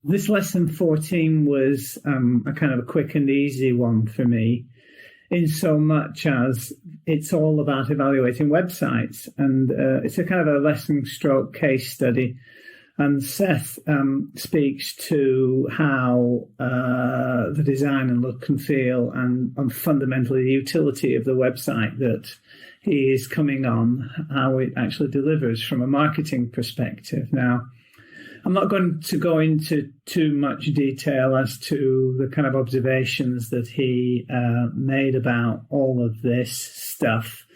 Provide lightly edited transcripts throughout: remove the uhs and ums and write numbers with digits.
this lesson 14 was a kind of a quick and easy one for me, in so much as it's all about evaluating websites, and it's a kind of a lesson stroke case study. And Seth speaks to how the design and look and feel and fundamentally the utility of the website that he is coming on, how it actually delivers from a marketing perspective. Now, I'm not going to go into too much detail as to the kind of observations that he made about all of this stuff,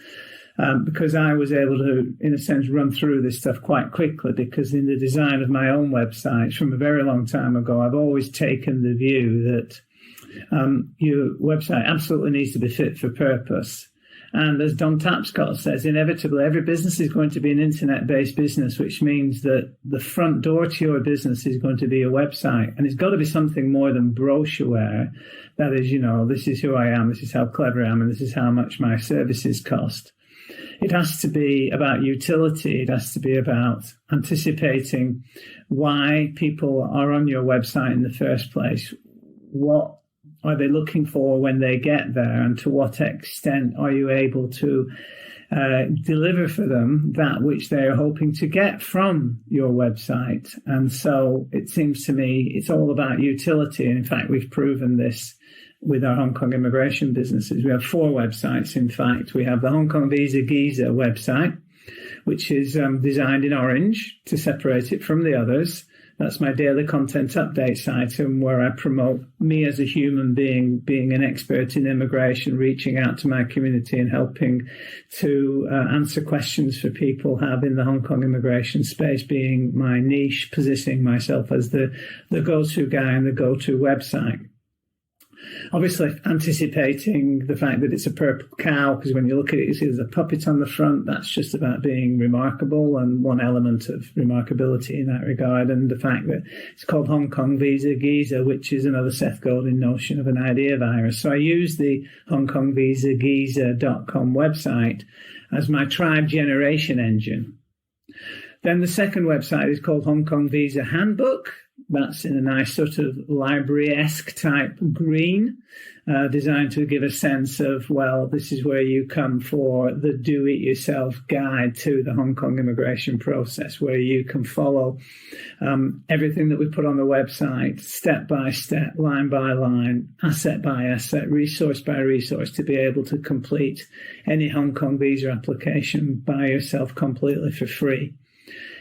because I was able to, in a sense, run through this stuff quite quickly, because in the design of my own websites from a very long time ago, I've always taken the view that your website absolutely needs to be fit for purpose. And as Don Tapscott says, inevitably, every business is going to be an internet-based business, which means that the front door to your business is going to be a website. And it's got to be something more than brochureware. That is, this is who I am, this is how clever I am, and this is how much my services cost. It has to be about utility. It has to be about anticipating why people are on your website in the first place. What are they looking for when they get there, and to what extent are you able to deliver for them that which they're hoping to get from your website? And so it seems to me it's all about utility. And in fact, we've proven this with our Hong Kong immigration businesses. We have 4 websites, in fact. We have the Hong Kong Visa website, which is designed in orange to separate it from the others. That's my daily content update site, and where I promote me as a human being an expert in immigration, reaching out to my community and helping to answer questions for people have in the Hong Kong immigration space, being my niche, positioning myself as the go-to guy and the go-to website. Obviously, anticipating the fact that it's a purple cow, because when you look at it, you see there's a puppet on the front. That's just about being remarkable, and one element of remarkability in that regard. And the fact that it's called Hong Kong Visa, which is another Seth Godin notion of an idea virus. So I use the Hong Kong Visa.com website as my tribe generation engine. Then the second website is called Hong Kong Visa Handbook. That's in a nice sort of library-esque type green, designed to give a sense of, well, this is where you come for the do-it-yourself guide to the Hong Kong immigration process, where you can follow everything that we put on the website, step by step, line by line, asset by asset, resource by resource, to be able to complete any Hong Kong visa application by yourself completely for free.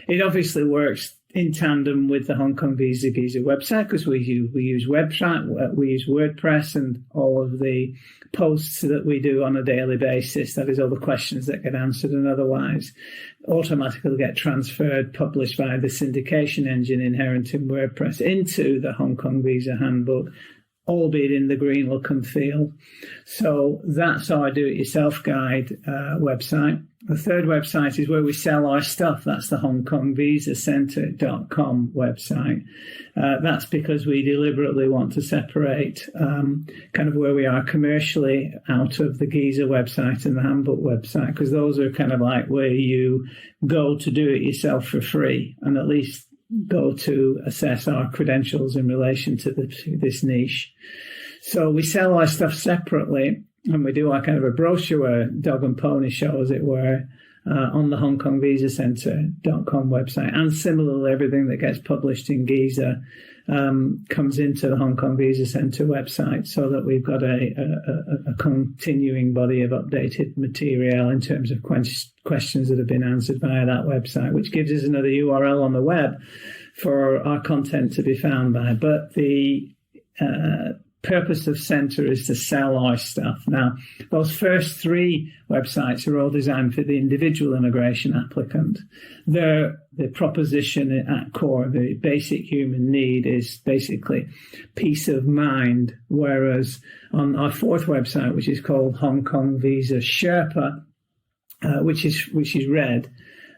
It obviously works in tandem with the Hong Kong Visa website, because we use WordPress, and all of the posts that we do on a daily basis, that is all the questions that get answered and otherwise automatically get transferred, published via the syndication engine inherent in WordPress into the Hong Kong Visa Handbook, albeit in the green look and feel. So that's our do-it-yourself guide website. The third website is where we sell our stuff. That's the HongKongVisaCenter.com website. That's because we deliberately want to separate kind of where we are commercially out of the Giza website and the Handbook website, because those are kind of like where you go to do it yourself for free, and at least go to assess our credentials in relation to this niche. So we sell our stuff separately, and we do our kind of a brochure dog and pony show, as it were, on the HongKongVisaCenter.com website. And similarly, everything that gets published in Giza comes into the Hong Kong Visa Center website, so that we've got a continuing body of updated material in terms of questions that have been answered via that website, which gives us another URL on the web for our content to be found by. But the purpose of Center is to sell our stuff. Now, those first 3 websites are all designed for the individual immigration applicant. The proposition at core, the basic human need, is basically peace of mind, whereas on our 4th website, which is called Hong Kong Visa Sherpa, which is red,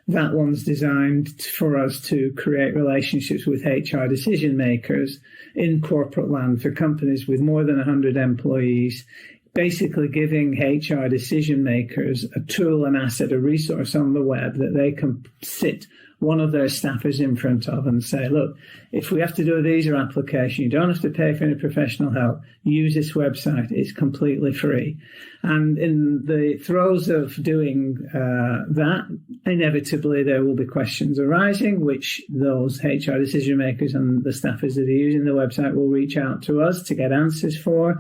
that one's designed for us to create relationships with HR decision makers in corporate land for companies with more than 100 employees, basically giving HR decision makers a tool, an asset, a resource on the web that they can sit one of their staffers in front of and say, look, if we have to do a visa application, you don't have to pay for any professional help. Use this website. It's completely free. And in the throes of doing that, inevitably there will be questions arising, which those HR decision makers and the staffers that are using the website will reach out to us to get answers for.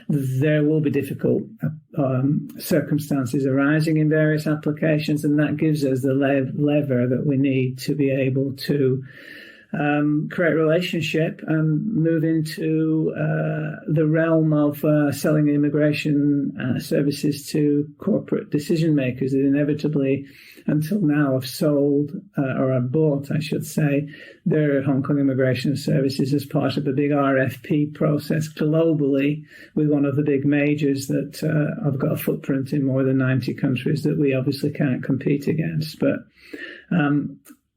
There will be difficult circumstances arising in various applications, and that gives us the lever that we need to be able to create a relationship and move into the realm of selling immigration services to corporate decision makers that inevitably, until now, have sold or have bought, I should say, their Hong Kong immigration services as part of a big RFP process globally with one of the big majors that have got a footprint in more than 90 countries that we obviously can't compete against. But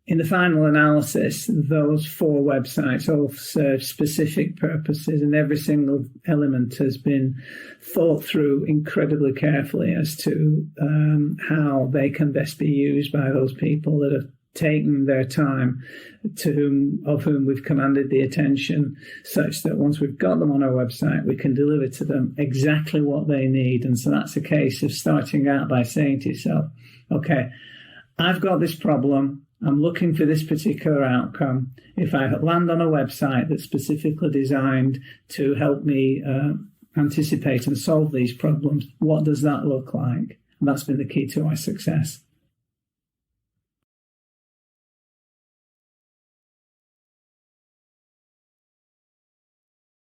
in the final analysis, those 4 websites all serve specific purposes, and every single element has been thought through incredibly carefully as to how they can best be used by those people that have taken their time, of whom we've commanded the attention, such that once we've got them on our website, we can deliver to them exactly what they need. And so that's a case of starting out by saying to yourself, okay, I've got this problem. I'm looking for this particular outcome. If I land on a website that's specifically designed to help me anticipate and solve these problems, what does that look like? And that's been the key to our success.